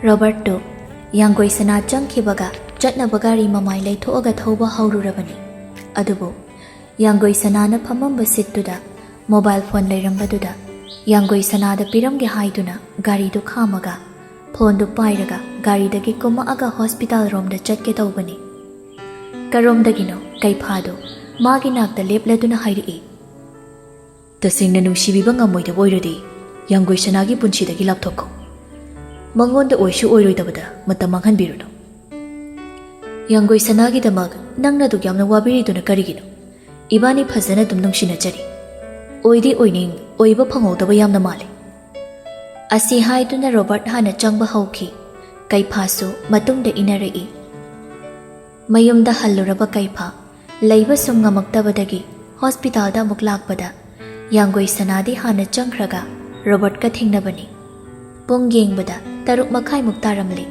Robert two ꯌꯥꯡꯒꯣꯏ ꯁꯅꯥ ꯆꯪꯈꯤꯕꯒ ꯆꯠꯅꯕ ꯒꯥꯔꯤ ꯃꯃꯥꯏ ꯂꯩꯊꯣꯛꯑꯒ ꯊꯧꯕ ꯍꯧꯔꯨꯔꯕꯅꯤ꯫ ꯑꯗꯨꯕꯨ ꯌꯥꯡꯒꯣꯏ ꯁꯅꯥꯅ ꯐꯝꯃꯝꯕ ꯁꯤꯠꯇꯨꯗ ꯃꯣꯕꯥꯏꯜ ꯐꯣꯟ ꯂꯩꯔꯝꯕꯗꯨꯗ ꯌꯥꯡꯒꯣꯏ ꯁꯅꯥꯗ ꯄꯤꯔꯝꯒꯦ ꯍꯥꯏꯗꯨꯅ ꯒꯥꯔꯤꯗꯨ ꯈꯥꯝꯃꯒ ꯐꯣꯟꯗꯨ ꯄꯥꯏꯔꯒ ꯒꯥꯔꯤꯗꯒꯤ ꯀꯨꯝꯃꯛꯑꯒ ꯍꯣꯁꯄꯤꯇꯥꯜ ꯔꯣꯝꯗ ꯆꯠꯀꯦ ꯇꯧꯕꯅꯤ꯫ ꯀꯔꯣꯝꯗꯒꯤꯅꯣ ꯀꯩꯐꯥꯗꯨ ꯃꯥꯒꯤ ꯅꯥꯛꯇ ꯂꯦꯞꯂꯗꯨꯅ ꯍꯥꯏꯔꯛꯏ, ꯇꯁꯦꯡꯅ ꯅꯨꯡꯁꯤꯕꯤꯕ ꯉꯝꯃꯣꯏꯗꯕ ꯑꯣꯏꯔꯗꯤ ꯌꯥꯡꯒꯣꯏ ꯁꯅꯥꯒꯤ ꯄꯨꯟꯁꯤꯗꯒꯤ ꯂꯥꯞꯊꯣꯛꯈꯣ꯫ ꯃꯉꯣꯟꯗ ꯑꯣꯏꯁꯨ ꯑꯣꯏꯔꯣꯏꯗꯕꯗ ꯃꯇꯝ ꯃꯥꯡꯍꯟꯕꯤꯔꯨꯅꯨ꯫ ꯌꯥꯡꯒꯣꯏ ꯁꯅꯥꯒꯤꯗꯃꯛ ꯅꯪꯅ ꯑꯗꯨꯛ ꯌꯥꯝꯅ ꯋꯥꯕꯤꯔꯤꯗꯨꯅ ꯀꯔꯤꯒꯤꯅꯣ? ꯏꯕꯥꯅꯤ ꯐꯖꯅ ꯑꯗꯨꯝ ꯅꯨꯡꯁꯤꯅꯖꯔꯤ꯫ ꯑꯣꯏꯗꯤ ꯑꯣꯏꯅꯤꯡ ꯑꯣꯏꯕ ꯐꯪꯍꯧꯗꯕ ꯌꯥꯝꯅ ꯃꯥꯜꯂꯤ꯫ ꯑꯁꯤ ꯍꯥꯏꯗꯨꯅ ꯔꯣꯕꯔꯠ ꯍꯥꯟꯅ ꯆꯪꯕ ꯍꯧꯈꯤ꯫ ꯀꯩꯐꯥꯁꯨ ꯃꯇꯨꯡꯗ ꯏꯟꯅꯔꯛꯏ꯫ ꯃꯌꯨꯝꯗ ꯍꯜꯂꯨꯔꯕ ꯀꯩꯐꯥ ꯂꯩꯕ ꯁꯨꯝ ꯉꯝꯃꯛꯇꯕꯗꯒꯤ ꯍꯣꯁꯄꯤꯇꯥꯜꯗ ꯑꯃꯨꯛ ꯂꯥꯛꯄꯗ ꯌꯥꯡꯒꯣꯏ ꯁꯅꯥꯗꯤ ꯍꯥꯟꯅ ꯆꯪꯈ꯭ꯔꯒ ꯔꯣꯕꯔꯠꯀ ꯊꯦꯡꯅꯕꯅꯤ꯫ ꯄꯨꯡ ꯌꯦꯡꯕꯗ 6:30 ꯇꯥꯔꯝꯂꯤ꯫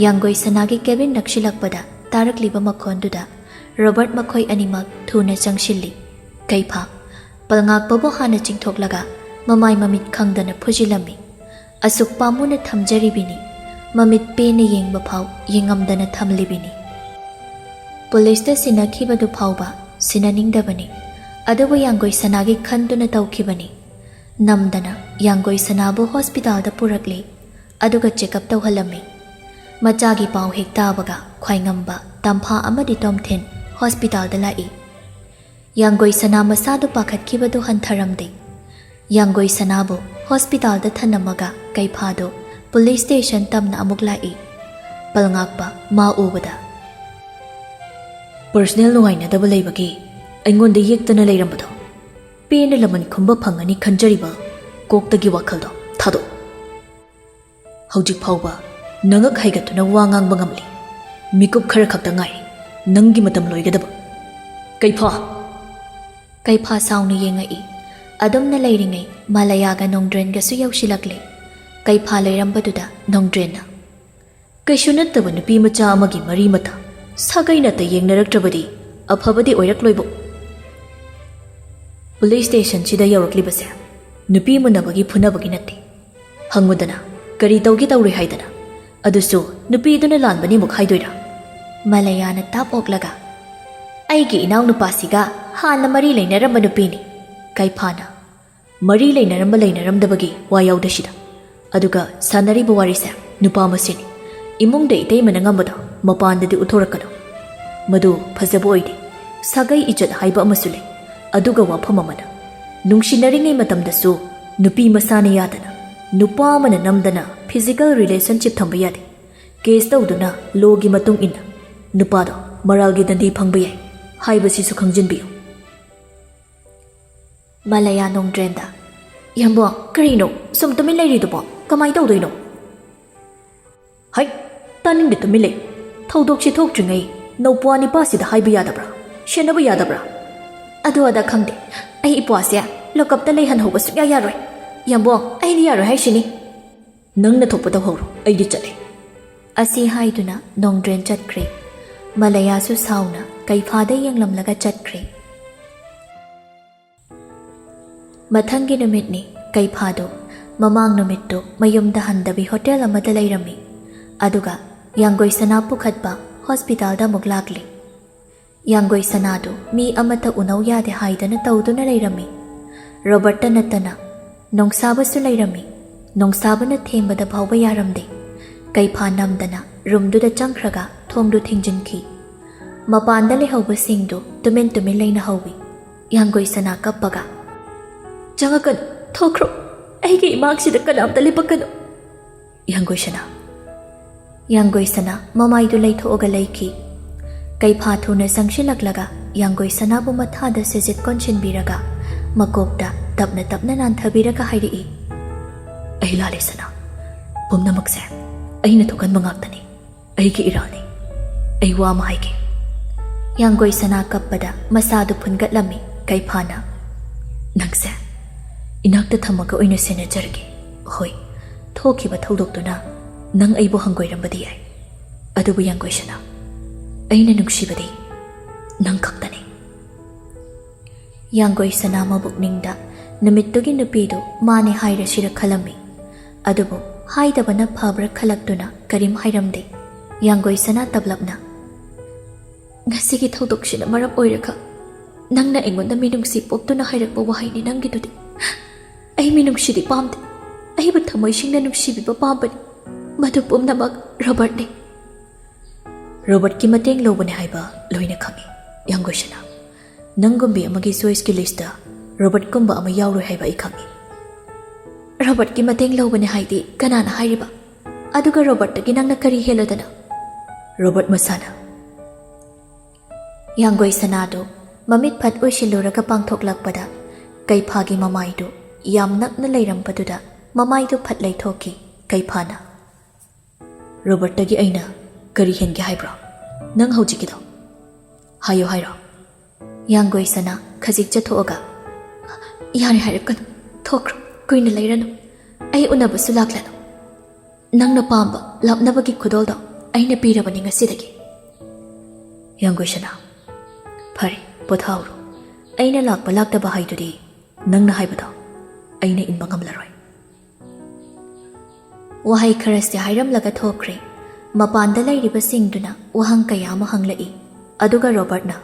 ꯌꯥꯡꯒꯣꯏ ꯁꯅꯥꯒꯤ ꯀꯦꯕꯤꯟ ꯅꯛꯁꯤꯜꯂꯛꯄꯗ ꯇꯥꯔꯛꯂꯤꯕ ꯃꯈꯣꯟꯗꯨꯗ ꯔꯣꯕꯔꯠ ꯃꯈꯣꯏ ꯑꯅꯤꯃꯛ ꯊꯨꯅ ꯆꯪꯁꯤꯜꯂꯤ꯫ ꯀꯩꯐꯥ ꯄꯜꯉꯥꯛꯄꯕꯨ ꯍꯥꯟꯅ ꯆꯤꯡꯊꯣꯛꯂꯒ ꯃꯃꯥꯏ ꯃꯃꯤꯠ ꯈꯪꯗꯅ ꯐꯨꯖꯤꯜꯂꯝꯃꯤ꯫ ꯑꯁꯨꯛ ꯄꯥꯝꯃꯨꯅ ꯊꯝꯖꯔꯤꯕꯤꯅꯤ, ꯃꯃꯤꯠ ꯄꯦꯟꯅ ꯌꯦꯡꯕ ꯐꯥꯎ ꯌꯦꯡꯉꯝꯗꯅ ꯊꯝꯂꯤꯕꯤꯅꯤ꯫ ꯄꯨꯂꯤꯁꯇ ꯁꯤꯟꯅꯈꯤꯕꯗꯨ ꯐꯥꯎꯕ ꯁꯤꯟꯅꯅꯤꯡꯗꯕꯅꯤ, ꯑꯗꯨꯕꯨ ꯌꯥꯡꯒꯣꯏ ꯁꯅꯥꯒꯤ ꯈꯟꯗꯨꯅ ꯇꯧꯈꯤꯕꯅꯤ꯫ ꯅꯝꯗꯅ ꯌꯥꯡꯒꯣꯏ ꯁꯅꯥꯕꯨ ꯍꯣꯁꯄꯤꯇꯥꯜꯗ ꯄꯨꯔꯛꯂꯤ, ꯑꯗꯨꯒ ꯆꯦꯛꯑꯞ ꯇꯧꯍꯜꯂꯝꯃꯤ꯫ ꯃꯆꯥꯒꯤ ꯄꯥꯎ ꯍꯦꯛ ꯇꯥꯕꯒ ꯈ꯭ꯋꯥꯏꯉꯝꯕ, ꯇꯝꯐꯥ ꯑꯃꯗꯤ ꯇꯣꯝꯊꯤꯟ ꯍꯣꯁꯄꯤꯇꯥꯜꯗ ꯂꯥꯛꯏ꯫ ꯌꯥꯡꯒꯣꯏ ꯁꯅꯥ ꯃꯁꯥꯗꯨ ꯄꯥꯈꯠꯈꯤꯕꯗꯨ ꯍꯟꯊꯔꯝꯗꯦ꯫ ꯌꯥꯡꯒꯣꯏ ꯁꯅꯥꯕꯨ ꯍꯣꯁꯄꯤꯇꯥꯜꯗ ꯊꯅꯝꯃꯒ ꯀꯩꯐꯥꯗꯨ ꯄꯨꯂꯤꯁ ꯁ꯭ꯇꯦꯁꯟ ꯇꯝꯅ ꯑꯃꯨꯛ ꯂꯥꯛꯏ꯫ ꯄꯜꯉꯥꯛꯄ ꯃꯥ ꯎꯕꯗ, ꯄꯔꯁꯅꯦꯜ ꯅꯨꯡꯉꯥꯏꯅꯗꯕ ꯂꯩꯕꯒꯤ ꯑꯩꯉꯣꯟꯗ ꯌꯦꯛꯇꯅ ꯂꯩꯔꯝꯕꯗꯣ ꯄꯦꯟꯅ ꯂꯃꯟ ꯈꯨꯝꯕ ꯐꯪꯒꯅꯤ ꯈꯟꯖꯔꯤꯕ ꯀꯣꯛꯇꯒꯤ ꯋꯥꯈꯜꯗꯣ ꯊꯥꯗꯣꯛ꯫ ꯍꯧꯖꯤꯛ ꯐꯥꯎꯕ ꯅꯉꯛ ꯍꯩꯒꯠꯇꯨꯅ ꯋꯥ ꯉꯥꯡꯕ ꯉꯝꯂꯤ꯫ ꯃꯤꯀꯨꯞ ꯈꯔ ꯈꯛꯇ ꯉꯥꯏꯔꯤ ꯅꯪꯒꯤ ꯃꯇꯝ ꯂꯣꯏꯒꯗꯕ꯫ ꯀꯩꯐꯥ! ꯀꯩꯐꯥ ꯁꯥꯎꯅ ꯌꯦꯡꯉꯛꯏ꯫ ꯑꯗꯨꯝꯅ ꯂꯩꯔꯤꯉꯩ ꯃꯥꯂꯌꯥꯒ ꯅꯣꯡꯗ꯭ꯔꯦꯟꯒꯁꯨ ꯌꯧꯁꯤꯜꯂꯛꯂꯦ꯫ ꯀꯩꯐꯥ ꯂꯩꯔꯝꯕꯗꯨꯗ ꯅꯣꯡꯗ꯭ꯔꯦꯟꯅ, ꯀꯩꯁꯨ ꯅꯠꯇꯕ ꯅꯨꯄꯤ ꯃꯆꯥ ꯑꯃꯒꯤ ꯃꯔꯤ ꯃꯇꯥ ꯁꯥꯒꯩ ꯅꯥꯇꯩ ꯌꯦꯡꯅꯔꯛꯇ꯭ꯔꯕꯗꯤ ꯑꯐꯕꯗꯤ ꯑꯣꯏꯔꯛꯂꯣꯏꯕꯣ꯫ ꯄꯨꯂꯤꯁ ꯁ꯭ꯇꯦꯁꯟꯁꯤꯗ ꯌꯧꯔꯛꯂꯤꯕꯁꯦ ꯅꯨꯄꯤ ꯃꯨꯟꯅꯕꯒꯤ ꯐꯨꯅꯕꯒꯤ ꯅꯠꯇꯦ꯫ ꯍꯪꯉꯨꯗꯅ ꯀꯔꯤ ꯇꯧꯒꯦ ꯇꯧꯔꯣꯏ ꯍꯥꯏꯗꯅ, ꯑꯗꯨꯁꯨ ꯅꯨꯄꯤꯗꯨꯅ ꯂꯥꯟꯕꯅꯤ ꯑꯃꯨꯛ ꯍꯥꯏꯗꯣꯏꯔꯥ? ꯃꯥꯂꯌꯥꯅ ꯇꯥꯞ ꯑꯣꯛꯂꯒ, ꯑꯩꯒꯤ ꯏꯅꯥꯎꯅꯨꯄꯥꯁꯤꯒ ꯍꯥꯟꯅ ꯃꯔꯤ ꯂꯩꯅꯔꯝꯕ ꯅꯨꯄꯤꯅꯤ꯫ ꯀꯩꯐꯥꯅ, ꯃꯔꯤ ꯂꯩꯅꯔꯝꯕ ꯂꯩꯅꯔꯝꯗꯕꯒꯤ ꯋꯥ ꯌꯥꯎꯗꯁꯤꯗ, ꯑꯗꯨꯒ ꯁꯥꯟꯅꯔꯤꯕ ꯋꯥꯔꯤꯁꯦ ꯅꯨꯄꯥ ꯃꯁꯦꯅꯤ꯫ ꯏꯃꯨꯡꯗ ꯏꯇꯩꯃꯅ ꯉꯝꯕꯗꯣ ꯃꯄꯥꯟꯗꯗꯤ ꯎꯠꯊꯣꯔꯛꯀꯅꯨ, ꯃꯗꯨ ꯐꯖꯕ ꯑꯣꯏꯗꯦ꯫ ꯁꯥꯒꯩ ꯏꯖꯠ ꯍꯥꯏꯕ ꯑꯃꯁꯨ ꯂꯩ꯫ ꯑꯗꯨꯒ ꯋꯥꯐꯝ ꯑꯃꯅ, ꯅꯨꯡꯁꯤꯅꯔꯤꯉꯩ ꯃꯇꯝꯗꯁꯨ ꯅꯨꯄꯤ ꯃꯁꯥꯅ ꯌꯥꯗꯅ ꯅꯨꯄꯥ ꯑꯃꯅ ꯅꯝꯗꯅ ꯐꯤꯖꯤꯀꯦꯜ ꯔꯤꯂꯦꯁꯟꯁꯤꯞ ꯊꯝꯕ ꯌꯥꯗꯦ꯫ ꯀꯦꯁ ꯇꯧꯗꯨꯅ ꯂꯣꯒꯤ ꯃꯇꯨꯡ ꯏꯟꯅ ꯅꯨꯄꯥꯗꯣ ꯃꯔꯥꯜꯒꯤ ꯗꯟꯗꯤ ꯐꯪꯕ ꯌꯥꯏ ꯍꯥꯏꯕꯁꯤꯁꯨ ꯈꯪꯖꯤꯟꯕꯤꯌꯨ꯫ ꯃꯥꯂꯌꯥ ꯅꯣꯡꯗ꯭ꯔꯦꯟꯗ, ꯌꯥꯝꯕꯣ ꯀꯔꯤꯅꯣ ꯁꯨꯝ ꯇꯨꯃꯤꯟ ꯂꯩꯔꯤꯗꯨꯕꯣ? ꯀꯃꯥꯏ ꯇꯧꯗꯣꯏꯅꯣ? ꯍꯩ, ꯇꯥꯅꯤꯡꯗꯦ ꯇꯨꯃꯤꯟ ꯂꯩ꯫ ꯊꯧꯗꯣꯛꯁꯤ ꯊꯣꯛꯇ꯭ꯔꯤꯉꯩ ꯅꯧꯄ꯭ꯋꯥ ꯅꯤꯄꯥꯁꯤꯗ ꯍꯥꯏꯕ ꯌꯥꯗꯕ꯭ꯔꯥ? ꯁꯦꯟꯅꯕ ꯌꯥꯗꯕ꯭ꯔꯥ? ꯑꯗꯨ ꯑꯗꯥ ꯈꯪꯗꯦ, ꯑꯩ ꯏꯄ꯭ꯋꯥꯁꯦ ꯂꯣꯀꯞꯇ ꯂꯩꯍꯟꯍꯧꯕ ꯁꯨꯛꯌꯥ ꯌꯥꯔꯣꯏ꯫ ꯌꯥꯝꯕꯣ ꯑꯩꯗꯤ ꯌꯥꯔꯣꯏ ꯍꯥꯏꯁꯤꯅꯤ꯫ ꯅꯪꯅ ꯊꯣꯛꯄ ꯇꯧꯍꯧꯔꯣ, ꯑꯩꯗꯤ ꯆꯠꯂꯦ꯫ ꯑꯁꯤ ꯍꯥꯏꯗꯨꯅ ꯅꯣꯡꯗ꯭ꯔꯦꯟ ꯆꯠꯈ꯭ꯔꯦ꯫ ꯃꯥꯂꯌꯥꯁꯨ ꯁꯥꯎꯅ ꯀꯩꯐꯥꯗ ꯌꯦꯡꯂꯝꯂꯒ ꯆꯠꯈ꯭ꯔꯦ꯫ ꯃꯊꯪꯒꯤ ꯅꯨꯃꯤꯠꯅꯤ꯫ ꯀꯩꯐꯥꯗꯨ ꯃꯃꯥꯡ ꯅꯨꯃꯤꯠꯇꯨ ꯃꯌꯨꯝꯗ ꯍꯟꯗꯕꯤ ꯍꯣꯇꯦꯜ ꯑꯃꯗ ꯂꯩꯔꯝꯃꯤ, ꯑꯗꯨꯒ ꯌꯥꯡꯒꯣꯏ ꯁꯅꯥ ꯄꯨꯈꯠꯄ ꯍꯣꯁꯄꯤꯇꯥꯜꯗ ꯑꯃꯨꯛ ꯂꯥꯛꯂꯤ꯫ ꯌꯥꯡꯒꯣꯏ ꯁꯅꯥꯗꯨ ꯃꯤ ꯑꯃꯠꯇ ꯎꯅꯧ ꯌꯥꯗꯦ ꯍꯥꯏꯗꯅ ꯇꯧꯗꯨꯅ ꯂꯩꯔꯝꯃꯤ꯫ ꯔꯣꯕꯔꯠꯇ ꯅꯠꯇꯅ ꯅꯣꯡꯁꯥꯕꯁꯨ ꯂꯩꯔꯝꯃꯤ꯫ ꯅꯣꯡꯁꯥꯕꯅ ꯊꯦꯝꯕꯗ ꯐꯥꯎꯕ ꯌꯥꯔꯝꯗꯦ꯫ ꯀꯩꯐꯥ ꯅꯝꯗꯅ ꯔꯨꯝꯗꯨꯗ ꯆꯪꯈ꯭ꯔꯒ ꯊꯣꯡꯗꯨ ꯊꯤꯡꯖꯤꯟꯈꯤ꯫ ꯃꯄꯥꯟꯗ ꯂꯩꯍꯧꯕꯁꯤꯡꯗꯨ ꯇꯨꯃꯤꯟ ꯇꯨꯃꯤꯟ ꯂꯩꯅꯍꯧꯏ꯫ ꯌꯥꯡꯒꯣꯏ ꯁꯅꯥ ꯀꯞꯄꯒ, ꯆꯪꯉꯛꯀꯅꯨ, ꯊꯣꯛꯈ꯭ꯔꯣ, ꯑꯩꯒꯤ ꯏꯃꯥꯡꯁꯤꯗ ꯀꯅꯥꯝꯇ ꯂꯦꯞꯄꯛꯀꯅꯨ꯫ ꯌꯥꯡꯒꯣꯏ ꯁꯅꯥ! ꯌꯥꯡꯒꯣꯏ ꯁꯅꯥ ꯃꯃꯥꯏꯗꯨ ꯂꯩꯊꯣꯛꯑꯒ ꯂꯩꯈꯤ꯫ ꯀꯩꯐꯥ ꯊꯨꯅ ꯆꯪꯁꯤꯜꯂꯛꯂꯒ ꯌꯥꯡꯒꯣꯏ ꯁꯅꯥꯕꯨ ꯃꯊꯥꯗ ꯁꯤꯖꯤꯠ ꯀꯣꯟꯁꯤꯟꯕꯤꯔꯒ ꯃꯀꯣꯛꯇ ꯇꯞꯅ ꯇꯞꯅ ꯅꯥꯟꯊꯕꯤꯔꯒ ꯍꯥꯏꯔꯛꯏ, ꯑꯩ ꯂꯥꯜꯂꯦ ꯁꯅꯥ꯫ ꯄꯨꯝꯅꯃꯛꯁꯦ ꯑꯩꯅ ꯊꯣꯛꯍꯟꯕ ꯉꯥꯛꯇꯅꯤ, ꯑꯩꯒꯤ ꯏꯔꯥꯜꯅꯤ꯫ ꯑꯩ ꯋꯥ ꯑꯃ ꯍꯥꯏꯒꯦ꯫ ꯌꯥꯡꯒꯣꯏ ꯁꯅꯥ ꯀꯞꯄꯗ ꯃꯁꯥꯗꯨ ꯐꯨꯟꯒꯠꯂꯝꯃꯤ꯫ ꯀꯩꯐꯥꯅ, ꯅꯪꯁꯦ ꯏꯅꯥꯛꯇ ꯊꯝꯃꯒ ꯑꯣꯏꯅ ꯁꯦꯟꯅꯖꯔꯒꯦ꯫ ꯍꯣꯏ, ꯊꯣꯛꯈꯤꯕ ꯊꯧꯗꯣꯛꯇꯨꯅ ꯅꯪ ꯑꯩꯕꯨ ꯍꯪꯒꯣꯏꯔꯝꯕꯗꯤ ꯌꯥꯏ, ꯑꯗꯨꯕꯨ ꯌꯥꯡꯒꯣꯏ ꯁꯅꯥ, ꯑꯩꯅ ꯅꯨꯡꯁꯤꯕꯗꯤ ꯅꯪ ꯈꯛꯇꯅꯤ꯫ ꯌꯥꯡꯒꯣꯏ ꯁꯅꯥ ꯃꯕꯨꯛꯅꯤꯡꯗ ꯅꯨꯃꯤꯠꯇꯨꯒꯤ ꯅꯨꯄꯤꯗꯨ ꯃꯥꯅꯦ ꯍꯥꯏꯔꯁꯤꯔ ꯈꯜꯂꯝꯃꯤ, ꯑꯗꯨꯕꯨ हाइदबना फब्रा खलक्तुना करीम हाइरमदे यांगोई सना तबलबना ngasi thaudoksina marap oiraka nangna engonda minungsi poktuna hairakpa wahaini nangidudi ai minungsi di pamde ai ba thamoi singna nungsi bi pambani madu pumnamak Robert ne Robert ki mateng lobane haiba loina khangi yangoisana nangombi amagi choice ki list da Robert kumba ama yauroi haiba I khangi Robert ki mateng lobane haidi kanana hairiba aduga Robert gi nangna kari heladana Robert masana Yanggoi sanado mamit phat uisiluraga pangthoklakpada kaiphagi mamaidu yam nakna leirampaduda mamaidu phat leithoki kaiphana Robert tagi aina kari henge haibra nang haujikido hayo hairo Yanggoi sana khajik chathoga yari hairakan thokro kuina leiranu ai unabasu laklanu nangna pamba lapnabagi khudoldo aina pirabani ngasidagi yangoisana Pari, pothauro. Aina lakpa laktaba haidudi nangna haibado. Aina inba ngamlaroi. Wahai kharasti hairamlaga thokre. Mapanda lairiba singduna wahang kaya ama hanglai. Aduga Robert na.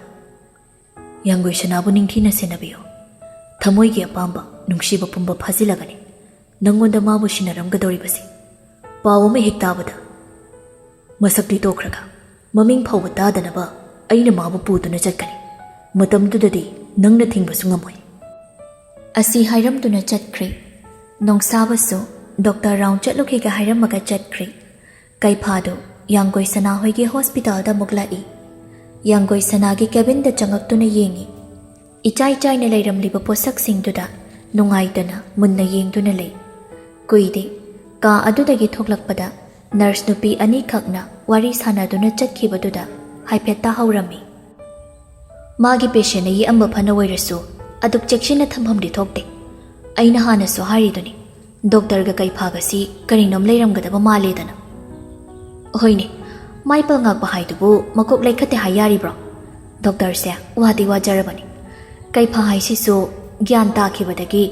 Yanggoi sanabu ningthina senabiyo. Thamoi gi apamba nungsiba pumba phazilagani. Nangonda mabu sinaramgadoribasi. Pawu me hektabada. Masakli tokraga. Maming phawba tadanaba aina mabu puduna chatkani. Matamdudadi nangna thingbasu ngamoi asi hairamduna chatkre nongsabasu Dr. Round chatluke ga hairamaga chatkre kaiphado yanggoi sana hoige hospital da muglai yanggoi sana gi cabin da changaktuna yengi ichai chai na leiramliba posak singduda nungaitana munna yengduna lei kuide ka adudagi thoklakpada nurse nupi ani khakna wari sanaduna chatkibaduda haipetta haurami Magi patient yi amba phana wairasu aduk chection na thamham di thokte aina hana so hariduni doctor ga kai phaga si karinom leiram ga daba male dana hoine mai pal ngak ba haidubu makok leikhate hayari bro doctor se wadi wajarabani kai pha hai si so gyan ta khibadagi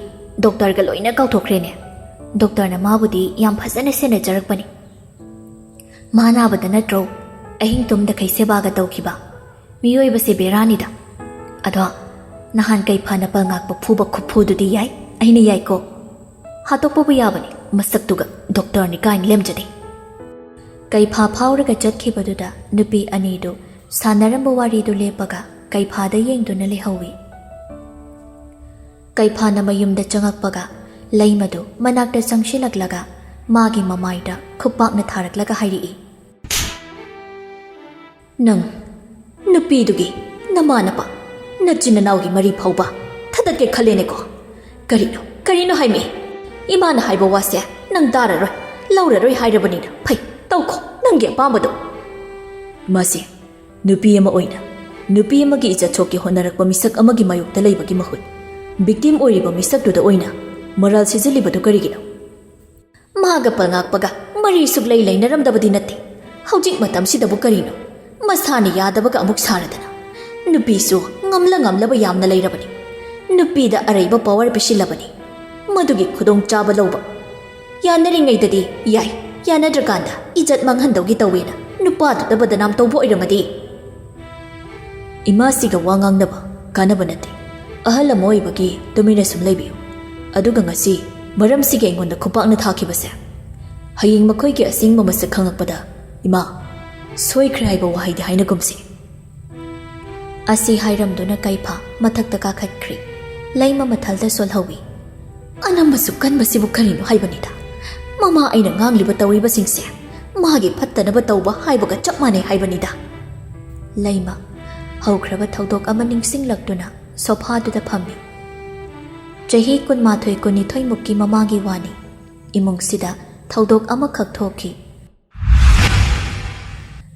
doctor ga loina kau thokre ne doctor na mabudi yam phasana sene jarakpani mana badana tro ahing tum da kai seba ga tawkiba miyoi base berani da adwa nahan kai phana pal ngak pa phuba khuphu du di yai aina yai ko hatok bu yabani masak tuga doctor ni kain lemjade kai pha phawraga chatkhiba du da nupi ani do sanaram wari du lepaga kai pha da yeng du na le hawi kai pha na mayum da changakpaga leimadu manakta sangshilak magi mamai da khupak na tharaklaga hairi nang nupi dugi namanapa nachinanaugi mari phauba thadake khalene ko karino haimi imana haiba wasya nang dararoi lauraroi hairabani na phai tauko nangge pamado masi nupi ama oina nupi ama gi icha choki honarakpa misak ama gi mayokta leibagi mahut victim oiriba misak duda oina moral sijilibadu karigino maga palngakpaga mari suglai leinaramdabadi natte haujik matam sidabu karino masani yadabaga amuk saradana nupisu ngamla yamna leirabani nupida araiba power pisilabani madugi khudong chaba loba yaneringaidadi yai yanadraganda ijat manghandaugi tawena nupa da badanam tawbo iramadi imasiga wangangnaba kanaba nate ahala moibagi tumina sum leibiyo aduga ngasi maramsige ingonda khupakna thakibase haying makhoi gi asingma masak khangakpada ima soikhre haiba wahaidi haina gumsi asi hairamduna kaipa mathakta ka khatkri laima mathalda solhawi anamba sukan basibu karino haibanida mama aina ngangliba tawriba singse magi phattanaba tawba haibaga chapmane haibanida laima haukraba thaudok ama ningsinglakduna sofa duda phammi chahi kunmathoi kunithoi mukki mamagi wani imungsida thaudok ama khak thoki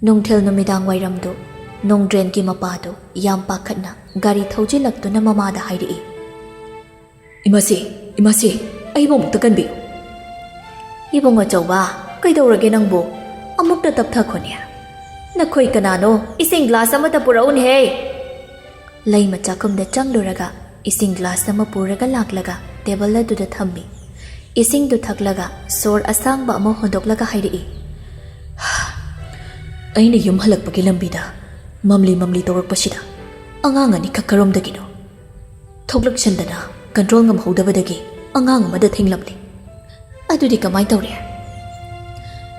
nungthel numidang wairamdu nongdren ki mapado yam pakhatna gari thaujilaktuna mamada hairi imasi aibo mukta kanbi ibonga chawba kaidawrage nangbo amukta taptha khonia nakhoi kanano ising glass amata puraun he lei macha kamda changluraga ising glass ama puraga laklaga table la duda thammi Isingdu thaklaga sor asangba amo hondoklaga hairi. ꯑꯩꯅ ꯌꯨꯝ ꯍꯜꯂꯛꯄꯒꯤ ꯂꯝꯕꯤꯗ ꯃꯝꯂꯤ ꯇꯧꯔꯛꯄꯁꯤꯗ ꯑꯉꯥꯡ ꯑꯅꯤꯈꯛ ꯀꯔꯣꯝꯗꯒꯤꯅꯣ ꯊꯣꯛꯂꯛꯁꯟꯗꯅ control ꯉꯝꯍꯧꯗꯕꯗꯒꯤ ꯑꯉꯥꯡ ꯑꯃꯗ ꯊꯦꯡꯂꯝꯂꯦ꯫ ꯑꯗꯨꯗꯤ ꯀꯃꯥꯏꯅ ꯇꯧꯔꯦ?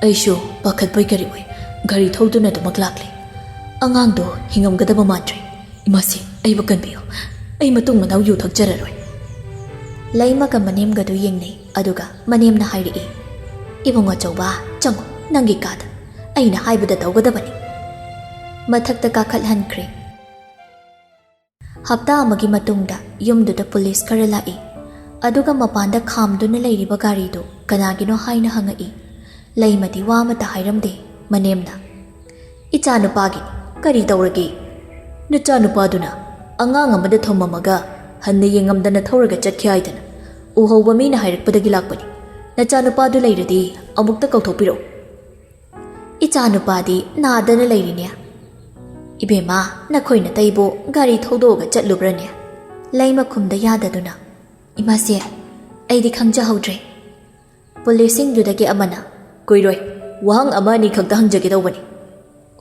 ꯑꯩꯁꯨ ꯄꯥꯈꯠꯄꯣꯏ ꯀꯔꯤꯕꯣꯏ ꯒꯥꯔꯤ ꯊꯧꯗꯨꯅ ꯑꯗꯨꯃꯛ ꯂꯥꯛꯂꯦ꯫ ꯑꯉꯥꯡꯗꯣ ꯍꯤꯡꯉꯝꯒꯗꯕ ꯃꯥꯟꯗ꯭ꯔꯦ꯫ ꯏꯃꯥꯁꯤ ꯑꯩꯕꯨ ꯀꯟꯕꯤꯌꯨ, ꯑꯩ ꯃꯇꯨꯡ ꯃꯅꯥꯎ ꯌꯨ ꯊꯛꯆꯔꯔꯣꯏ꯫ ꯂꯩꯃꯒ ꯃꯅꯦꯝꯒꯗꯨ ꯌꯦꯡꯅꯩ ꯑꯗꯨꯒ ꯃꯅꯦꯝꯅ ꯍꯥꯏꯔꯛꯏ, ꯏꯕꯨꯡ ꯑꯆꯧꯕ ꯆꯪꯉꯣ ꯅꯪꯒꯤ ꯀꯥꯗ, ꯑꯩꯅ ꯍꯥꯏꯕꯗ ꯇꯧꯒꯗꯕꯅꯤ꯫ ꯃꯊꯛꯇ ꯀꯥꯈꯠꯍꯟꯈ꯭ꯔꯦ꯫ ꯍꯞꯇꯥ ꯑꯃꯒꯤ ꯃꯇꯨꯡꯗ ꯌꯨꯝꯗꯨꯗ ꯄꯨꯂꯤꯁ ꯈꯔ ꯂꯥꯛꯏ ꯑꯗꯨꯒ ꯃꯄꯥꯟꯗ ꯈꯥꯝꯗꯨꯅ ꯂꯩꯔꯤꯕ ꯒꯥꯔꯤꯗꯨ ꯀꯅꯥꯒꯤꯅꯣ ꯍꯥꯏꯅ ꯍꯪꯉꯛꯏ꯫ ꯂꯩꯃꯗꯤ ꯋꯥ ꯑꯃꯠꯇ ꯍꯥꯏꯔꯝꯗꯦ꯫ ꯃꯅꯦꯝꯅ, ꯏꯆꯥ ꯅꯨꯄꯥꯒꯤꯅꯤ, ꯀꯔꯤ ꯇꯧꯔꯒꯦ? ꯅꯆꯥ ꯅꯨꯄꯥꯗꯨꯅ ꯑꯉꯥꯡ ꯑꯃꯗ ꯊꯣꯝꯃꯝꯃꯒ ꯍꯟꯅ ꯌꯦꯡꯉꯝꯗꯅ ꯊꯧꯔꯒ ꯆꯠꯈꯤ ꯍꯥꯏꯗꯅ ꯎꯍꯧꯕ ꯃꯤꯅ ꯍꯥꯏꯔꯛꯄꯗꯒꯤ ꯂꯥꯛꯄꯅꯤ꯫ ꯅꯆꯥ ꯅꯨꯄꯥꯗꯨ ꯂꯩꯔꯗꯤ ꯑꯃꯨꯛꯇ ꯀꯧꯊꯣꯛꯄꯤꯔꯛꯎ꯫ ꯏꯆꯥ ꯅꯨꯄꯥꯗꯤ ꯅꯥꯗꯅ ꯂꯩꯔꯤꯅꯦ꯫ ꯏꯕꯦꯝꯃ, ꯅꯈꯣꯏꯅ ꯇꯩꯕꯨ ꯒꯥꯔꯤ ꯊꯧꯗꯣꯛꯑꯒ ꯆꯠꯂꯨꯕ꯭ꯔꯅꯦ? ꯂꯩꯃ ꯈꯨꯝꯗ ꯌꯥꯗꯗꯨꯅ, ꯏꯃꯥꯁꯦ ꯑꯩꯗꯤ ꯈꯪꯖꯍꯧꯗ꯭ꯔꯦ꯫ ꯄꯨꯂꯤꯁꯁꯤꯡꯗꯨꯗꯒꯤ ꯑꯃꯅ, ꯀꯨꯏꯔꯣꯏ, ꯋꯥꯍꯪ ꯑꯃ ꯑꯅꯤ ꯈꯛꯇ ꯍꯪꯖꯒꯦ ꯇꯧꯕꯅꯤ꯫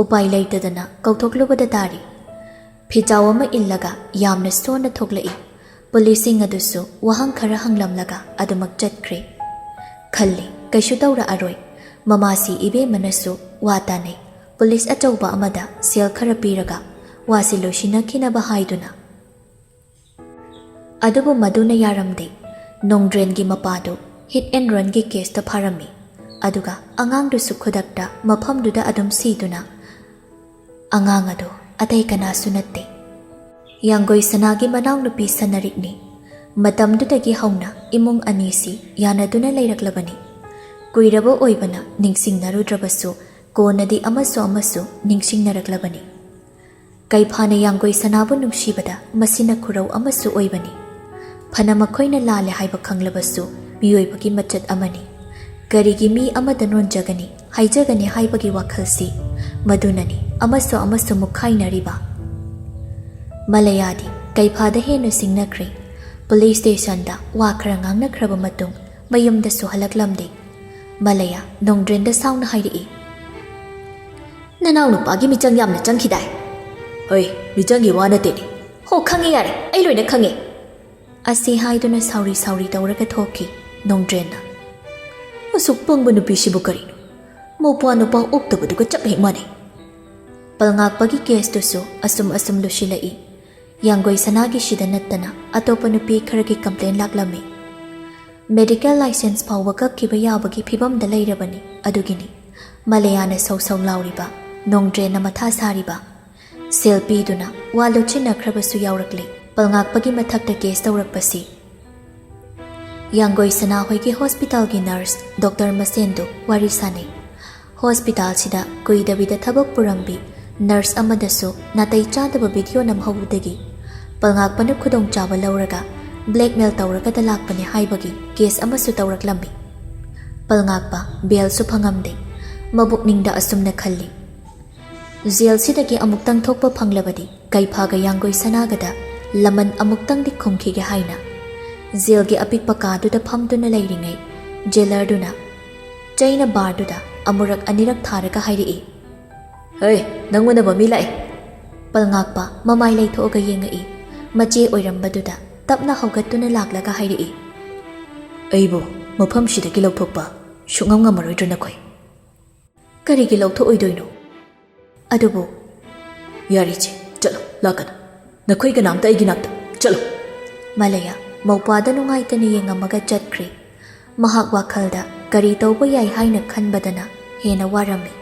ꯎꯄꯥꯏ ꯂꯩꯇꯗꯅ ꯀꯧꯊꯣꯛꯂꯨꯕꯗ ꯇꯥꯔꯤ꯫ ꯐꯤꯖꯥꯎ ꯑꯃ ꯏꯜꯂꯒ ꯌꯥꯝꯅ ꯁꯣꯟꯅ ꯊꯣꯛꯂꯛꯏ꯫ ꯄꯨꯂꯤꯁꯁꯤꯡ ꯑꯗꯨꯁꯨ ꯋꯥꯍꯪ ꯈꯔ ꯍꯪꯂꯝꯂꯒ ꯑꯗꯨꯃꯛ ꯆꯠꯈ꯭ꯔꯦ꯫ ꯈꯜꯂꯤ ꯀꯩꯁꯨ ꯇꯧꯔꯛꯑꯔꯣꯏ꯫ ꯃꯃꯥꯁꯤ ꯏꯕꯦꯝꯃꯅꯁꯨ ꯋꯥ ꯇꯥꯅꯩ꯫ ꯄꯨꯂꯤꯁ ꯑꯆꯧꯕ ꯑꯃꯗ ꯁꯦꯜ ꯈꯔ ꯄꯤꯔꯒ ꯋꯥꯁꯤ ꯂꯣꯏꯁꯤꯟꯅꯈꯤꯅꯕ ꯍꯥꯏꯗꯨꯅ꯫ ꯑꯗꯨꯕꯨ ꯃꯗꯨꯅ ꯌꯥꯔꯝꯗꯦ꯫ ꯅꯣꯡꯗ꯭ꯔꯦꯟꯒꯤ ꯃꯄꯥꯗꯨ ꯍꯤꯠ ꯑꯦꯟ ꯔꯟꯒꯤ ꯀꯦꯁꯇ ꯐꯥꯔꯝꯃꯤ ꯑꯗꯨꯒ ꯑꯉꯥꯡꯗꯨꯁꯨ ꯈꯨꯗꯛꯇ ꯃꯐꯝꯗꯨꯗ ꯑꯗꯨꯝ ꯁꯤꯗꯨꯅ꯫ ꯑꯉꯥꯡ ꯑꯗꯨ ꯑꯇꯩ ꯀꯅꯥꯁꯨ ꯅꯠꯇꯦ, ꯌꯥꯡꯒꯣꯏ ꯁꯅꯥꯒꯤ ꯃꯅꯥꯎꯅꯨꯄꯤ ꯁꯅꯔꯤꯛꯅꯤ꯫ ꯃꯇꯝꯗꯨꯗꯒꯤ ꯍꯧꯅ ꯏꯃꯨꯡ ꯑꯅꯤꯁꯤ ꯌꯥꯅꯗꯨꯅ ꯂꯩꯔꯛꯂꯕꯅꯤ꯫ ꯀꯨꯏꯔꯕ ꯑꯣꯏꯕꯅ ꯅꯤꯡꯁꯤꯡꯅꯔꯨꯗ꯭ꯔꯕꯁꯨ ꯀꯣꯟꯅꯗꯤ ꯑꯃꯁꯨ ꯅꯤꯡꯁꯤꯡꯅꯔꯛꯂꯕꯅꯤ꯫ ꯀꯩꯐꯥꯅ ꯌꯥꯡꯒꯣꯏ ꯁꯅꯥꯕꯨ ꯅꯨꯡꯁꯤꯕꯗ ꯃꯁꯤꯅ ꯈꯨꯔꯧ ꯑꯃꯁꯨ ꯑꯣꯏꯕꯅꯤ꯫ ꯐꯅ ꯃꯈꯣꯏꯅ ꯂꯥꯜꯂꯦ ꯍꯥꯏꯕ ꯈꯪꯂꯕꯁꯨ ꯃꯤꯑꯣꯏꯕꯒꯤ ꯃꯆꯠ ꯑꯃꯅꯤ꯫ ꯀꯔꯤꯒꯤ ꯃꯤ ꯑꯃꯗ ꯅꯣꯟꯖꯒꯅꯤ ꯍꯥꯏꯖꯒꯅꯤ ꯍꯥꯏꯕꯒꯤ ꯋꯥꯈꯜꯁꯤ ꯃꯗꯨꯅꯅꯤ ꯑꯃꯁꯨ ꯃꯨꯛꯈꯥꯏꯅꯔꯤꯕ꯫ ꯃꯂꯌꯥꯗꯤ ꯀꯩꯐꯥꯗ ꯍꯦꯟꯅ ꯁꯤꯡꯅꯈ꯭ꯔꯦ꯫ ꯄꯨꯂꯤꯁ ꯁ꯭ꯇꯦꯁꯟꯗ ꯋꯥ ꯈꯔ ꯉꯥꯡꯅꯈ꯭ꯔꯕ ꯃꯇꯨꯡ ꯃꯌꯨꯝꯗꯁꯨ ꯍꯜꯂꯛꯂꯝꯗꯦ꯫ ꯃꯂꯌꯥ ꯅꯣꯡꯗ꯭ꯔꯦꯟꯗ ꯁꯥꯎꯅ ꯍꯥꯏꯔꯛꯏ, ꯅꯅꯥꯎ ꯅꯨꯄꯥꯒꯤ ꯃꯤꯆꯪ ꯌꯥꯝꯅ ꯆꯪꯈꯤꯗꯥꯏ? ꯍꯣꯏ, ꯃꯤꯆꯪꯒꯤ ꯋꯥ ꯅꯠꯇꯦꯅꯦ꯫ ꯍꯣ, ꯈꯪꯉꯦ, ꯌꯥꯔꯦ, ꯑꯩ ꯂꯣꯏꯅ ꯈꯪꯉꯦ꯫ ꯑꯁꯤ ꯍꯥꯏꯗꯨꯅ ꯁꯥꯎꯔꯤ ꯇꯧꯔꯒ ꯊꯣꯛꯈꯤ ꯅꯣꯡꯗ꯭ꯔꯦꯟꯅ꯫ ꯑꯁꯨꯛ ꯄꯪꯕ ꯅꯨꯄꯤꯁꯤꯕꯨ ꯀꯔꯤꯅꯣ? ꯃꯧꯄ꯭ꯋꯥ ꯅꯨꯄꯥ ꯑꯣꯛꯇꯕꯗꯨꯒ ꯆꯞ ꯍꯦꯛ ꯃꯥꯟꯅꯩ꯫ ꯄꯜꯉꯥꯛꯄꯒꯤ ꯀꯦꯁꯇꯨꯁꯨ ꯑꯁꯨꯝ ꯂꯣꯏꯁꯤꯜꯂꯛꯏ꯫ ꯌꯥꯡꯒꯣꯏ ꯁꯅꯥꯒꯤꯁꯤꯗ ꯅꯠꯇꯅ ꯑꯇꯣꯞꯄ ꯅꯨꯄꯤ ꯈꯔꯒꯤ ꯀꯝꯄ꯭ꯂꯦꯟ ꯂꯥꯛꯂꯝꯃꯤ꯫ ꯃꯦꯗꯤꯀꯦꯜ ꯂꯥꯏꯁꯦꯟꯁ ꯐꯥꯎꯕ ꯀꯛꯈꯤꯕ ꯌꯥꯕꯒꯤ ꯐꯤꯕꯝꯗ ꯂꯩꯔꯕꯅꯤ꯫ ꯑꯗꯨꯒꯤꯅꯤ ꯃꯂꯌꯥꯅ ꯁꯧ ꯂꯥꯎꯔꯤꯕ, ꯅꯣꯡꯗ꯭ꯔꯦꯟꯅ ꯃꯊꯥ ꯁꯥꯔꯤꯕ꯫ ꯁꯦꯜ ꯄꯤꯗꯨꯅ ꯋꯥ ꯂꯧꯁꯤꯟꯅꯈ꯭ꯔꯕꯁꯨ ꯌꯥꯎꯔꯛꯂꯤ ꯄꯜꯉꯥꯛꯄꯒꯤ ꯃꯊꯛꯇ ꯀꯦꯁ ꯇꯧꯔꯛꯄꯁꯤ꯫ ꯌꯥꯡꯒꯣꯏ ꯁꯅꯥ ꯍꯣꯏꯒꯤ ꯍꯣꯁꯄꯤꯇꯥꯜꯒꯤ ꯅꯔꯁ ꯗꯣꯛꯇꯔ ꯃꯁꯦꯟꯗꯨ ꯋꯥꯔꯤ ꯁꯥꯅꯩ꯫ ꯍꯣꯁꯄꯤꯇꯥꯜꯁꯤꯗ ꯀꯨꯏꯗꯕꯤꯗ ꯊꯕꯛ ꯄꯨꯔꯝꯕꯤ ꯅꯔꯁ ꯑꯃꯗꯁꯨ ꯅꯥꯇꯩ ꯆꯥꯗꯕ ꯚꯤꯗꯤꯑꯣ ꯅꯝꯍꯧꯕꯗꯒꯤ ꯄꯜꯉꯥꯛꯄꯅ ꯈꯨꯗꯣꯡꯆꯥꯕ ꯂꯧꯔꯒ ꯕ꯭ꯂꯦꯛꯃꯦꯜ ꯇꯧꯔꯒꯗ ꯂꯥꯛꯄꯅꯦ ꯍꯥꯏꯕꯒꯤ ꯀꯦꯁ ꯑꯃꯁꯨ ꯇꯧꯔꯛꯂꯝꯃꯤ꯫ ꯄꯜꯉꯥꯛꯄ ꯕꯦꯜꯁꯨ ꯐꯪꯉꯝꯗꯦ꯫ ꯃꯕꯨꯛꯅꯤꯡꯗ ꯑꯁꯨꯝꯅ ꯈꯜꯂꯤ, ꯖꯦꯜꯁꯤꯗꯒꯤ ꯑꯃꯨꯛꯇꯪ ꯊꯣꯛꯄ ꯐꯪꯂꯕꯗꯤ ꯀꯩꯐꯥꯒ ꯌꯥꯡꯒꯣꯏ ꯁꯅꯥꯒꯗ ꯂꯃꯟ ꯑꯃꯨꯛꯇꯪꯗꯤ ꯈꯨꯝꯈꯤꯒꯦ ꯍꯥꯏꯅ꯫ ꯖꯦꯜꯒꯤ ꯑꯄꯤꯛꯄ ꯀꯥꯗꯨꯗ ꯐꯝꯗꯨꯅ ꯂꯩꯔꯤꯉꯩ ꯖꯦꯂꯔꯗꯨꯅ ꯆꯩꯅ ꯕꯥꯔꯗꯨꯗ ꯑꯃꯨꯔꯛ ꯑꯅꯤꯔꯛ ꯊꯥꯔꯒ ꯍꯥꯏꯔꯛꯏ, ꯍꯩ, ꯅꯪ ꯎꯅꯕ ꯃꯤ ꯂꯥꯛꯑꯦ꯫ ꯄꯜꯉꯥꯛꯄ ꯃꯃꯥꯏ ꯂꯩꯊꯣꯛꯑꯒ ꯌꯦꯡꯉꯛꯏ꯫ ꯃꯆꯦ ꯑꯣꯏꯔꯝꯕꯗꯨꯗ ꯇꯞꯅ ꯍꯧꯒꯠꯇꯨꯅ ꯂꯥꯛꯂꯒ ꯍꯥꯏꯔꯛꯏ, ꯑꯩꯕꯨ ꯃꯐꯝꯁꯤꯗꯒꯤ ꯂꯧꯊꯣꯛꯄ ꯁꯨꯡꯉꯝ ꯉꯝꯃꯔꯣꯏꯗ꯭ꯔ ꯅꯈꯣꯏ? ꯀꯔꯤꯒꯤ ꯂꯧꯊꯣꯛꯑꯣꯏꯗꯣꯏꯅꯣ? ꯑꯗꯨꯕꯨ ꯌꯥꯔꯤꯆꯦ, ꯆꯠꯂꯣ, ꯂꯥꯛꯀꯅꯨ꯫ ꯅꯈꯣꯏ ꯀꯅꯥꯝꯇ ꯑꯩꯒꯤ ꯅꯥꯛꯇ ꯆꯠꯂꯣ꯫ ꯃꯂꯌꯥ ꯃꯧꯄꯥꯗ ꯅꯨꯡꯉꯥꯏꯇꯅ ꯌꯦꯡꯉꯝꯃꯒ ꯆꯠꯈ꯭ꯔꯦ꯫ ꯃꯍꯥꯛ ꯋꯥꯈꯜꯗ ꯀꯔꯤ ꯇꯧꯕ ꯌꯥꯏ ꯍꯥꯏꯅ ꯈꯟꯕꯗꯅ ꯍꯦꯟꯅ ꯋꯥꯔꯝꯃꯤ꯫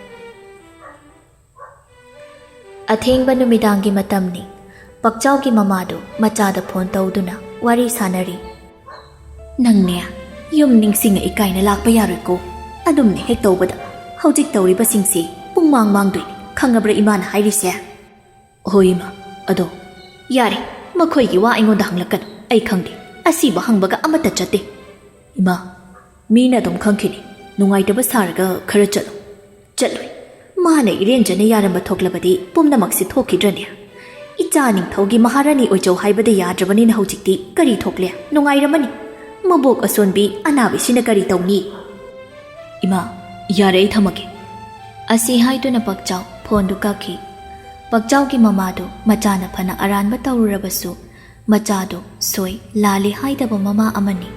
ꯑꯊꯦꯡꯕ ꯅꯨꯃꯤꯗꯥꯡꯒꯤ ꯃꯇꯝꯅꯤ꯫ ꯄꯛꯆꯥꯎꯒꯤ ꯃꯃꯥꯗꯨ ꯃꯆꯥꯗ ꯐꯣꯟ ꯇꯧꯗꯨꯅ ꯋꯥꯔꯤ ꯁꯥꯅꯔꯤ꯫ ꯅꯪꯅꯦ ꯌꯨꯝ ꯅꯤꯡꯁꯤꯡꯉꯛꯏ ꯀꯥꯏꯅ ꯂꯥꯛꯄ ꯌꯥꯔꯣꯏꯀꯣ꯫ ꯑꯗꯨꯝꯅꯦ ꯍꯦꯛ ꯇꯧꯕꯗ ꯍꯧꯖꯤꯛ ꯇꯧꯔꯤꯕꯁꯤꯡꯁꯤ ꯄꯨꯡꯃꯥꯡ ꯃꯥꯡꯗꯣꯏꯅꯤ, ꯈꯪꯉꯕ꯭ꯔꯥ ꯏꯃꯥꯅ ꯍꯥꯏꯔꯤꯁꯦ? ꯍꯣꯏ ꯏꯃꯥ, ꯑꯗꯣ ꯌꯥꯔꯦ, ꯃꯈꯣꯏꯒꯤ ꯋꯥ ꯑꯩꯉꯣꯟꯗ ꯍꯪꯂꯛꯀꯅꯨ꯫ ꯑꯩ ꯈꯪꯗꯦ, ꯑꯁꯤꯕ ꯍꯪꯕꯒ ꯑꯃꯠꯇ ꯆꯠꯇꯦ꯫ ꯏꯃꯥ, ꯃꯤꯅ ꯑꯗꯨꯝ ꯈꯪꯈꯤꯅꯤ, ꯅꯨꯡꯉꯥꯏꯇꯕ ꯁꯥꯔꯒ ꯈꯔ ꯆꯠꯂꯣ꯫ ꯆꯠꯂꯣꯏ, ꯃꯥꯅ ꯏꯔꯦꯟꯖꯅ ꯌꯥꯔꯝꯕ ꯊꯣꯛꯂꯕꯗꯤ ꯄꯨꯝꯅꯃꯛꯁꯤ ꯊꯣꯛꯈꯤꯗ꯭ꯔꯅꯦ? ꯏꯆꯥ ꯅꯤꯡꯊꯧꯒꯤ ꯃꯍꯥꯔꯥꯅꯤ ꯑꯣꯏꯖꯧ ꯍꯥꯏꯕꯗ ꯌꯥꯗ꯭ꯔꯕꯅꯤꯅ ꯍꯧꯖꯤꯛꯇꯤ ꯀꯔꯤ ꯊꯣꯛꯂꯦ? ꯅꯨꯡꯉꯥꯏꯔꯝꯃꯅꯤ꯫ ꯃꯕꯣꯛ ꯑꯁꯣꯟꯕꯤ ꯑꯅꯥꯕꯤꯁꯤꯅ ꯀꯔꯤ ꯇꯧꯅꯤ? ꯏꯃꯥ, ꯌꯥꯔꯦ ꯑꯩ ꯊꯝꯃꯒꯦ꯫ ꯑꯁꯤ ꯍꯥꯏꯗꯨꯅ ꯄꯛꯆꯥꯎ ꯐꯣꯟꯗꯨ ꯀꯛꯈꯤ꯫ ꯄꯛꯆꯥꯎꯒꯤ ꯃꯃꯥꯗꯨ ꯃꯆꯥꯅ ꯐꯅ ꯑꯔꯥꯟꯕ ꯇꯧꯔꯨꯔꯕꯁꯨ ꯃꯆꯥꯗꯨ ꯁꯣꯏ ꯂꯥꯜꯂꯤ ꯍꯥꯏꯗꯕ ꯃꯃꯥ ꯑꯃꯅꯤ꯫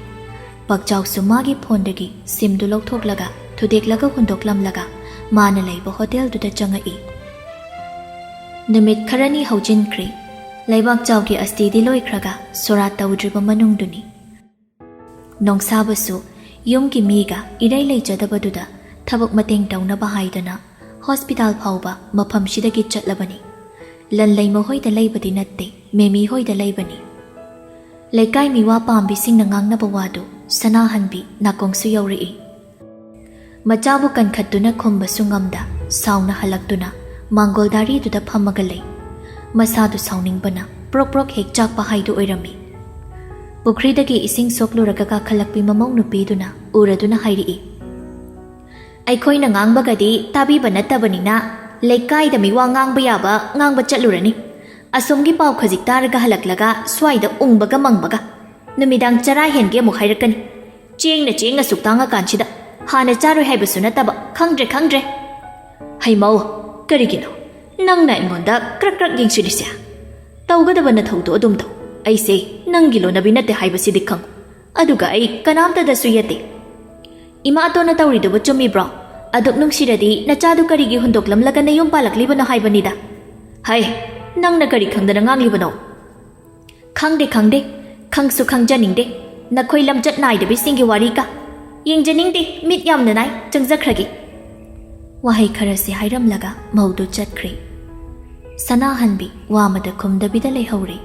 ꯄꯛꯆꯥꯎꯁꯨ ꯃꯥꯒꯤ ꯐꯣꯟꯗꯒꯤ ꯁꯤꯝꯗꯨ ꯂꯧꯊꯣꯛꯂꯒ ꯊꯨꯗꯦꯛꯂꯒ ꯍꯨꯟꯗꯣꯛꯂꯝꯂꯒ ꯃꯥꯅ ꯂꯩꯕ ꯍꯣꯇꯦꯜꯗꯨꯗ ꯆꯪꯉꯛꯏ꯫ ꯅꯨꯃꯤꯠ ꯈꯔꯅꯤ ꯍꯧꯖꯤꯟꯈ꯭ꯔꯦ꯫ ꯂꯩꯕꯥꯛꯆꯥꯎꯒꯤ ꯑꯁꯇꯤꯗꯤ ꯂꯣꯏꯈ꯭ꯔꯒ ꯁꯣꯔꯥꯠ ꯇꯧꯗ꯭ꯔꯤꯕ ꯃꯅꯨꯡꯗꯨꯅꯤ꯫ ꯅꯣꯡꯁꯥꯕꯁꯨ ꯌꯨꯝꯒꯤ ꯃꯤꯒ ꯏꯔꯩ ꯂꯩꯖꯗꯕꯗꯨꯗ ꯊꯕꯛ ꯃꯇꯦꯡ ꯇꯧꯅꯕ ꯍꯥꯏꯗꯨꯅ ꯍꯣꯁꯄꯤꯇꯥꯜ ꯐꯥꯎꯕ ꯃꯐꯝꯁꯤꯗꯒꯤ ꯆꯠꯂꯕꯅꯤ꯫ ꯂꯟꯂꯩꯃ ꯍꯣꯏꯗ ꯂꯩꯕꯗꯤ ꯅꯠꯇꯦ, ꯃꯦꯃꯤ ꯍꯣꯏꯗ ꯂꯩꯕꯅꯤ꯫ ꯂꯩꯀꯥꯏ ꯃꯤꯋꯥ ꯄꯥꯝꯕꯤꯁꯤꯡꯅ ꯉꯥꯡꯅꯕ ꯋꯥꯗꯨ ꯁꯅꯥꯍꯟꯕꯤ ꯅꯥꯀꯣꯡꯁꯨ ꯌꯧꯔꯛꯏ꯫ ꯃꯆꯥꯕꯨ ꯀꯟꯈꯠꯇꯨꯅ ꯈꯨꯝꯕꯁꯨ ꯉꯝꯗ ꯁꯥꯎꯅ ꯍꯜꯂꯛꯇꯨꯅ ꯃꯥꯡꯒꯣꯜꯗꯥꯔꯤꯗꯨꯗ ꯐꯝꯃꯒ ꯂꯩ꯫ ꯃꯁꯥꯗꯨ ꯁꯥꯎꯅꯤꯡꯕꯅ ꯄ꯭ꯔꯣꯛ ꯄ꯭ꯔꯣꯛ ꯍꯦꯛ ꯆꯥꯛꯄ ꯍꯥꯏꯗꯨ ꯑꯣꯏꯔꯝꯃꯤ꯫ ꯄꯨꯈ꯭ꯔꯤꯗꯒꯤ ꯏꯁꯤꯡ ꯁꯣꯛꯂꯨꯔꯒ ꯀꯥꯈꯠꯂꯛꯄꯤ ꯃꯃꯧ ꯅꯨꯄꯤꯗꯨꯅ ꯎꯔꯗꯨꯅ ꯍꯥꯏꯔꯛꯏ, ꯑꯩꯈꯣꯏꯅ ꯉꯥꯡꯕꯒꯗꯤ ꯇꯥꯕꯤꯕ ꯅꯠꯇꯕꯅꯤꯅ ꯂꯩꯀꯥꯏꯗ ꯃꯤꯋꯥ ꯉꯥꯡꯕ ꯌꯥꯕ ꯉꯥꯡꯕ ꯆꯠꯂꯨꯔꯅꯤ꯫ ꯑꯁꯣꯝꯒꯤ ꯄꯥꯎ ꯈꯖꯤꯛ ꯇꯥꯔꯒ ꯍꯜꯂꯛꯂꯒ ꯁ꯭ꯋꯥꯏꯗ ꯎꯪꯕꯒ ꯃꯪꯕꯒ ꯅꯨꯃꯤꯗꯥꯡ ꯆꯔꯥ ꯍꯦꯟꯒꯦ ꯑꯃꯨꯛ ꯍꯥꯏꯔꯛꯀꯅꯤ꯫ ꯆꯦꯡꯅ ꯑꯁꯨꯛ ꯇꯥꯡꯉꯀꯥꯟꯁꯤꯗ ꯍꯥꯟꯅ ꯆꯥꯔꯣꯏ ꯍꯥꯏꯕꯁꯨ ꯅꯠꯇꯕ ꯈꯪꯗ꯭ꯔꯦ꯫ ꯍꯩꯃꯧ, ꯀꯔꯤꯒꯤꯅꯣ ꯅꯪꯅ ꯑꯩꯉꯣꯟꯗ ꯀ꯭ꯔꯛ ꯀ꯭ꯔꯛ ꯌꯦꯡꯁꯤꯜꯂꯤꯁꯦ? ꯇꯧꯒꯗꯕ ꯅꯊꯧꯗꯣ ꯑꯗꯨꯝ ꯇꯧ꯫ ꯑꯩꯁꯦ ꯅꯪꯒꯤ ꯂꯣꯟꯅꯕꯤ ꯅꯠꯇꯦ ꯍꯥꯏꯕꯁꯤꯗꯤ ꯈꯪ꯫ ꯑꯗꯨꯒ ꯑꯩ ꯀꯅꯥꯝꯇꯗꯁꯨ ꯌꯦꯠꯇꯦ꯫ ꯏꯃꯥ ꯑꯇꯣꯟꯅ ꯇꯧꯔꯤꯗꯨꯕꯨ ꯆꯨꯝꯃꯤꯕ꯭ꯔꯣ? ꯑꯗꯨꯛ ꯅꯨꯡꯁꯤꯔꯗꯤ ꯅꯆꯥꯗꯨ ꯀꯔꯤꯒꯤ ꯍꯨꯟꯗꯣꯛꯂꯝꯂꯒ ꯅꯌꯨꯝ ꯄꯥꯜꯂꯛꯂꯤꯕꯅꯣ ꯍꯥꯏꯕꯅꯤꯗ꯫ ꯍꯩ, ꯅꯪꯅ ꯀꯔꯤ ꯈꯪꯗꯅ ꯉꯥꯡꯂꯤꯕꯅꯣ? ꯈꯪꯗꯦ, ꯈꯪꯁꯨ ꯈꯪꯖꯅꯤꯡꯗꯦ꯫ ꯅꯈꯣꯏ ꯂꯝꯆꯠ ꯅꯥꯏꯗꯕꯤꯁꯤꯡꯒꯤ ꯋꯥꯔꯤꯒ ꯌꯦꯡꯖꯅꯤꯡꯗꯦ, ꯃꯤꯠ ꯌꯥꯝꯅ ꯅꯥꯏ, ꯆꯪꯖꯈ꯭ꯔꯒꯦ꯫ ꯋꯥꯍꯩ ꯈꯔꯁꯤ ꯍꯥꯏꯔꯝꯂꯒ ꯃꯧꯗꯨ ꯆꯠꯈ꯭ꯔꯦ꯫ ꯁꯅꯥꯍꯟꯕꯤ ꯋꯥꯃꯗ ꯈꯨꯝꯗꯕꯤꯗ ꯂꯩꯍꯧꯔꯦ꯫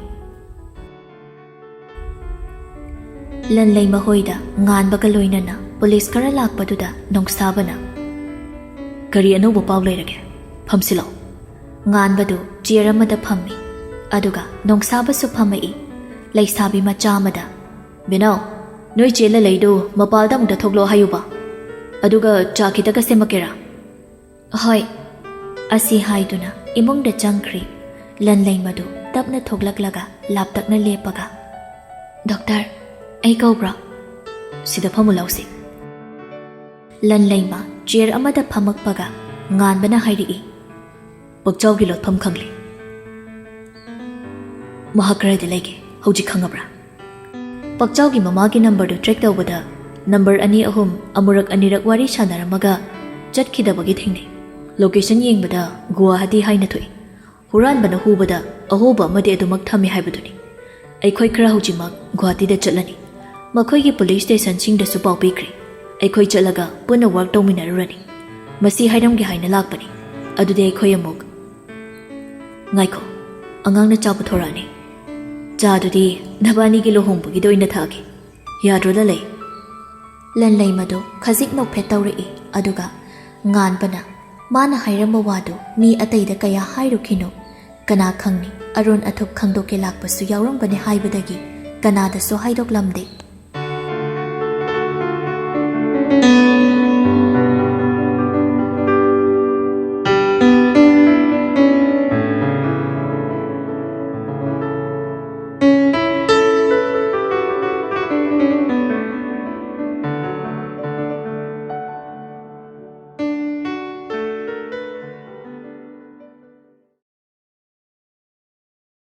ꯂꯟꯂꯩꯃ ꯍꯣꯏꯗ ꯉꯥꯟꯕꯒ ꯂꯣꯏꯅꯅ ꯄꯨꯂꯤꯁ ꯈꯔ ꯂꯥꯛꯄꯗꯨꯗ ꯅꯣꯡꯁꯥꯕꯅ, ꯀꯔꯤ ꯑꯅꯧꯕ ꯄꯥꯎ ꯂꯩꯔꯒꯦ? ꯐꯝꯁꯤꯜꯂꯣ꯫ ꯉꯥꯟꯕꯗꯨ ꯆꯤꯌꯔ ꯑꯃꯗ ꯐꯝꯃꯤ꯫ ꯑꯗꯨꯒ ꯅꯣꯡꯁꯥꯕꯁꯨ ꯐꯝꯃꯛꯏ꯫ ꯂꯩꯁꯥꯕꯤ ꯃꯆꯥ ꯑꯃꯗ, ꯕꯤꯅꯥꯎ, ꯅꯣꯏ ꯆꯦꯜꯂ ꯂꯩꯗꯨ ꯃꯄꯥꯜꯗ ꯑꯃꯨꯛꯇ ꯊꯣꯛꯂꯛꯑꯣ ꯍꯥꯏꯌꯨꯕ꯫ ꯑꯗꯨꯒ ꯆꯥ ꯈꯤꯇꯒ ꯁꯦꯝꯃꯛꯀꯦꯔꯥ? ꯍꯣꯏ꯫ ꯑꯁꯤ ꯍꯥꯏꯗꯨꯅ ꯏꯃꯨꯡꯗ ꯆꯪꯈ꯭ꯔꯤ꯫ ꯂꯟꯂꯩꯃꯗꯨ ꯇꯞꯅ ꯊꯣꯛꯂꯛꯂꯒ ꯂꯥꯞꯇꯛꯅ ꯂꯦꯞꯄꯒ, ꯗꯣꯛꯇꯔ, ꯑꯩ ꯀꯧꯕ꯭ꯔꯣ? ꯁꯤꯗ ꯐꯝꯃꯨ ꯂꯥꯎꯁꯤ꯫ ꯂꯟꯂꯩꯃ ꯆꯤꯌꯔ ꯑꯃꯗ ꯐꯝꯃꯛꯄꯒ ꯉꯥꯟꯕꯅ ꯍꯥꯏꯔꯛꯏ, ꯄꯛꯆꯥꯎꯒꯤ ꯂꯣꯠꯐꯝ ꯈꯪꯂꯦ꯫ ꯃꯍꯥꯛ ꯀꯔꯥꯏꯗ ꯂꯩꯒꯦ ꯍꯧꯖꯤꯛ ꯈꯪꯉꯕ꯭ꯔꯥ? ꯄꯛꯆꯥꯎꯒꯤ ꯃꯃꯥꯒꯤ ꯅꯝꯕꯔꯗꯨ ꯇ꯭ꯔꯦꯛ ꯇꯧꯕꯗ ꯅꯝꯕꯔ 2-3 ꯑꯃꯨꯔꯛ ꯑꯅꯤꯔꯛ ꯋꯥꯔꯤ ꯁꯥꯟꯅꯔꯝꯃꯒ ꯆꯠꯈꯤꯗꯕꯒꯤ ꯊꯦꯡꯅꯩ꯫ ꯂꯣꯀꯦꯁꯟ ꯌꯦꯡꯕꯗ ꯒꯨꯋꯥꯍꯥꯇꯤ ꯍꯥꯏꯅ ꯊꯣꯛꯏ꯫ ꯍꯨꯔꯥꯟꯕꯅ ꯍꯨꯕꯗ ꯑꯍꯣꯕ ꯑꯃꯗꯤ ꯑꯗꯨꯃꯛ ꯊꯝꯃꯤ ꯍꯥꯏꯕꯗꯨꯅꯤ꯫ ꯑꯩꯈꯣꯏ ꯈꯔ ꯍꯧꯖꯤꯛꯃꯛ ꯒꯨꯋꯥꯍꯥꯇꯤꯗ ꯆꯠꯂꯅꯤ꯫ ꯃꯈꯣꯏꯒꯤ ꯄꯨꯂꯤꯁ ꯁ꯭ꯇꯦꯁꯟꯁꯤꯡꯗꯁꯨ ꯄꯥꯎ ꯄꯤꯈ꯭ꯔꯦ꯫ ꯑꯩꯈꯣꯏ ꯆꯠꯂꯒ ꯄꯨꯟꯅ ꯋꯥꯔꯛ ꯇꯧꯃꯤꯟꯅꯔꯨꯔꯅꯤ꯫ ꯃꯁꯤ ꯍꯥꯏꯔꯝꯒꯦ ꯍꯥꯏꯅ ꯂꯥꯛꯄꯅꯤ꯫ ꯑꯗꯨꯗꯤ ꯑꯩꯈꯣꯏ ꯑꯃꯨꯛ ꯉꯥꯏꯈꯣ, ꯑꯉꯥꯡꯅ ꯆꯥ ꯄꯨꯊꯣꯔꯛꯑꯅꯤ꯫ ꯆꯥꯗꯨꯗꯤ ꯅꯕꯥꯅꯤꯒꯤ ꯂꯨꯍꯣꯡꯕꯒꯤꯗ ꯑꯣꯏꯅ ꯊꯛꯑꯒꯦ, ꯌꯥꯗ꯭ꯔꯣ ꯂꯂꯩ? ꯂꯟꯂꯩꯃꯗꯨ ꯈꯖꯤꯛ ꯅꯣꯛꯐꯦꯠ ꯇꯧꯔꯛꯏ꯫ ꯑꯗꯨꯒ ꯉꯥꯟꯕꯅ ꯃꯥꯅ ꯍꯥꯏꯔꯝꯕ ꯋꯥꯗꯨ ꯃꯤ ꯑꯇꯩꯗ ꯀꯌꯥ ꯍꯥꯏꯔꯨꯈꯤꯅꯣ, ꯀꯅꯥ ꯈꯪꯅꯤ ꯑꯔꯣꯟ ꯑꯊꯨꯞ ꯈꯪꯗꯣꯛꯀꯦ ꯂꯥꯛꯄꯁꯨ ꯌꯥꯎꯔꯝꯒꯅꯤ ꯍꯥꯏꯕꯗꯒꯤ ꯀꯅꯥꯗꯁꯨ ꯍꯥꯏꯗꯣꯛꯂꯝꯗꯦ꯫